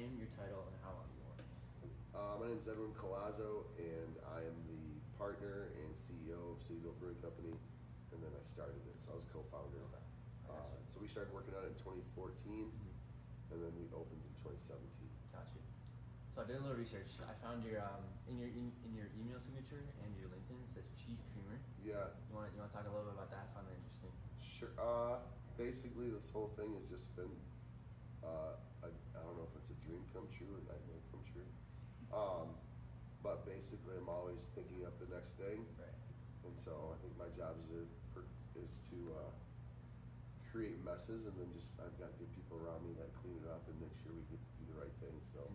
name, your title, and how long you work. My name is Edwin Colazzo, and I am the partner and CEO of Cityville Brewing Company, and then I started it, so I was a co-founder. Okay. So we started working on it in 2014, and then we opened in 2017. Got you. So I did a little research. I found your in your email signature and your LinkedIn it says Chief Creamer. Yeah. You want to talk a little bit about that? I found that interesting. Sure. Basically, this whole thing has just been, I don't know if it's a dream come true or a nightmare come true. But basically, I'm always thinking up the next thing. Right. And so I think my job is to create messes, and then I've got good people around me that clean it up and make sure we get to do the right things. So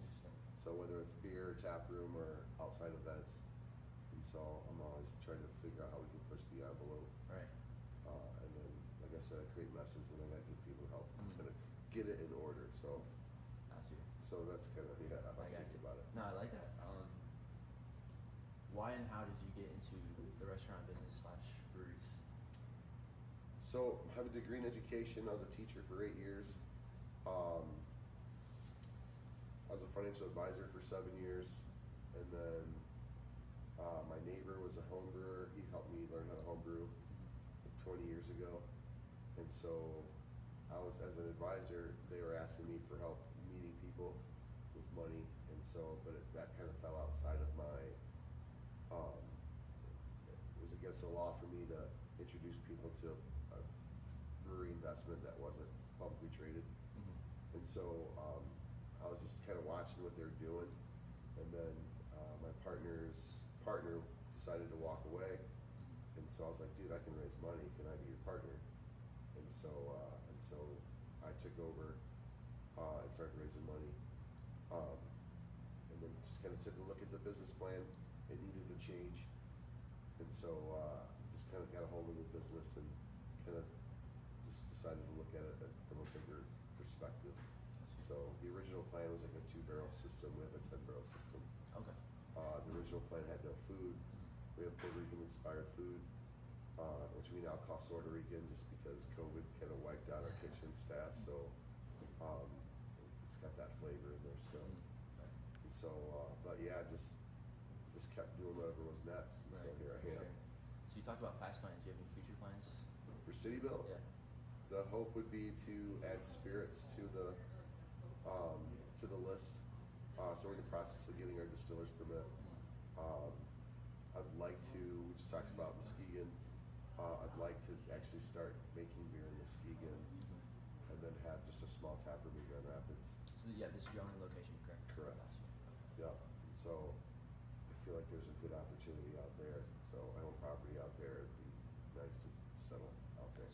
whether it's beer, tap room, or outside events, and so I'm always trying to figure out how we can push the envelope. Right. And then, like I said, I create messes, and I got good people to help kind of get it in order. So. Got you. So that's kind of how I think about it. No, I like that. Why and how did you get into the restaurant business / breweries? So I have a degree in education. I was a teacher for 8 years. I was a financial advisor for 7 years, and then my neighbor was a home brewer. He helped me learn how to home brew 20 years ago, and so I was, as an advisor, they were asking me for help meeting people with money, and so, that kind of fell outside of my, it was against the law for me to introduce people to a brewery investment that wasn't publicly traded. And so I was just kind of watching what they were doing, and then my partner's partner decided to walk away, and so I was like, dude, I can raise money, can I be your partner? And so I took over and started raising money, and then just kind of took a look at the business plan. It needed a change, and so just kind of got a hold of the business and kind of just decided to look at it from a bigger perspective. So the original plan was like a 2-barrel system. We have a 10-barrel system. Okay. The original plan had no food. We have Puerto Rican inspired food, which we now call Puerto Rican, just because COVID kind of wiped out our kitchen staff. So it's got that flavor in there still. And so, but yeah, just kept doing whatever was next. And so here I am. Sure. So you talked about past plans. Do you have any future plans? For Cityville? Yeah. The hope would be to add spirits to the list. So we're in the process of getting our distiller's permit. I'd like to, we just talked about Muskegon, I'd like to actually start making beer in Muskegon, and then have just a small tap room in Grand Rapids. So yeah, this is your only location, correct? Correct. Yeah. So I feel like there's a good opportunity out there. So I own property out there. It'd be nice to settle out there.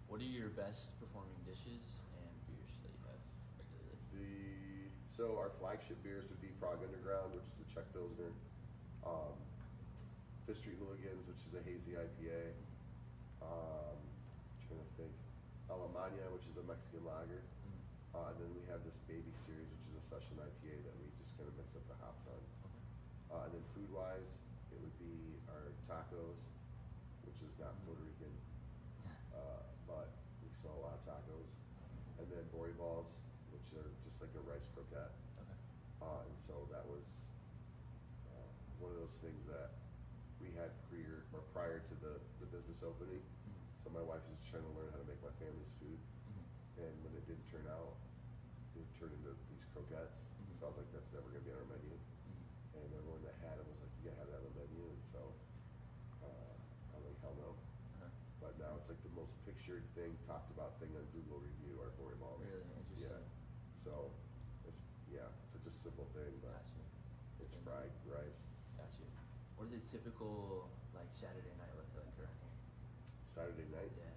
What are your best performing dishes and beers that you have regularly? So our flagship beers would be Prague Underground, which is a Czech Pilsner. Fifth Street Hooligans, which is a hazy IPA. Trying to think. Alemania, which is a Mexican lager. And then we have this Baby Series, which is a session IPA that we just kind of mix up the hops on. And then food-wise, it would be our tacos, which is not Puerto Rican, but we sell a lot of tacos. And then Bori balls, which are just like a rice croquette. And so that was one of those things that we had prior to the business opening. So my wife was just trying to learn how to make my family's food, and when it didn't turn out, it turned into these croquettes. So I was like, that's never going to be on our menu. And everyone that had them was like, you gotta have that on the menu. And so I was like, hell no. But now it's like the most pictured thing, talked about thing on Google review, our Bori balls. Really interesting. Yeah. So it's such a simple thing, but it's fried rice. Got you. What does a typical like Saturday night look like around here? Saturday night? Yeah.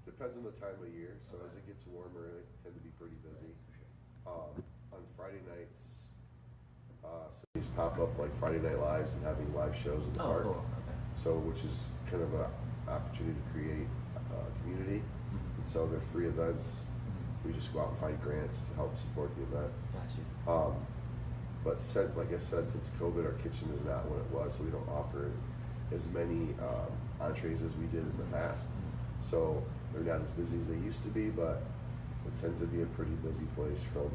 Depends on the time of year. So as it gets warmer, they tend to be pretty busy. For sure. On Friday nights, cities pop up like Friday Night Lives and having live shows in the park. Cool. Okay. So which is kind of an opportunity to create a community. And so they're free events. We just go out and find grants to help support the event. Got you. But like I said, since COVID, our kitchen is not what it was, so we don't offer as many entrees as we did in the past. So they're not as busy as they used to be, but it tends to be a pretty busy place from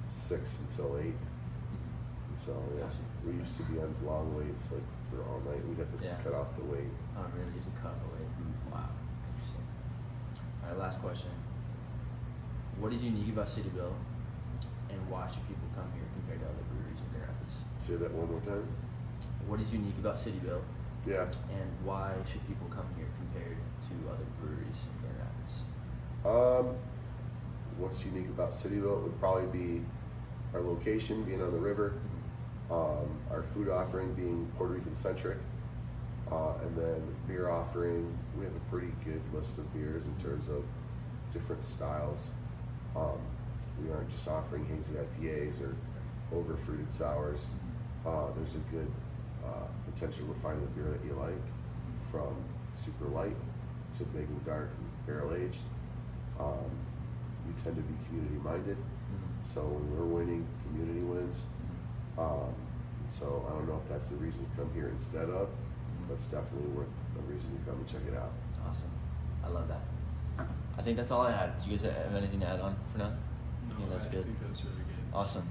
6 until 8. So yeah, Gotcha. we used to be on long waits like for all night. We'd have to Yeah. cut off the weight. Oh, really? You have to cut away. Mhm. Wow. Interesting. All right, last question. What is unique about Cityville, and why should people come here compared to other breweries in Grand Rapids? Say that one more time. What is unique about Cityville, Yeah. and why should people come here compared to other breweries in Grand Rapids? What's unique about Cityville would probably be our location being on the river, our food offering being Puerto Rican centric, and then beer offering. We have a pretty good list of beers in terms of different styles. We aren't just offering hazy IPAs or over fruited sours. There's a good potential to find the beer that you like, from super light to big and dark and barrel aged. We tend to be community minded, so when we're winning, community wins. So I don't know if that's the reason to come here instead of, but it's definitely worth a reason to come and check it out. Awesome. I love that. I think that's all I had. Do you guys have anything to add on for now? No, Yeah, that's I good. think that's really good. Awesome.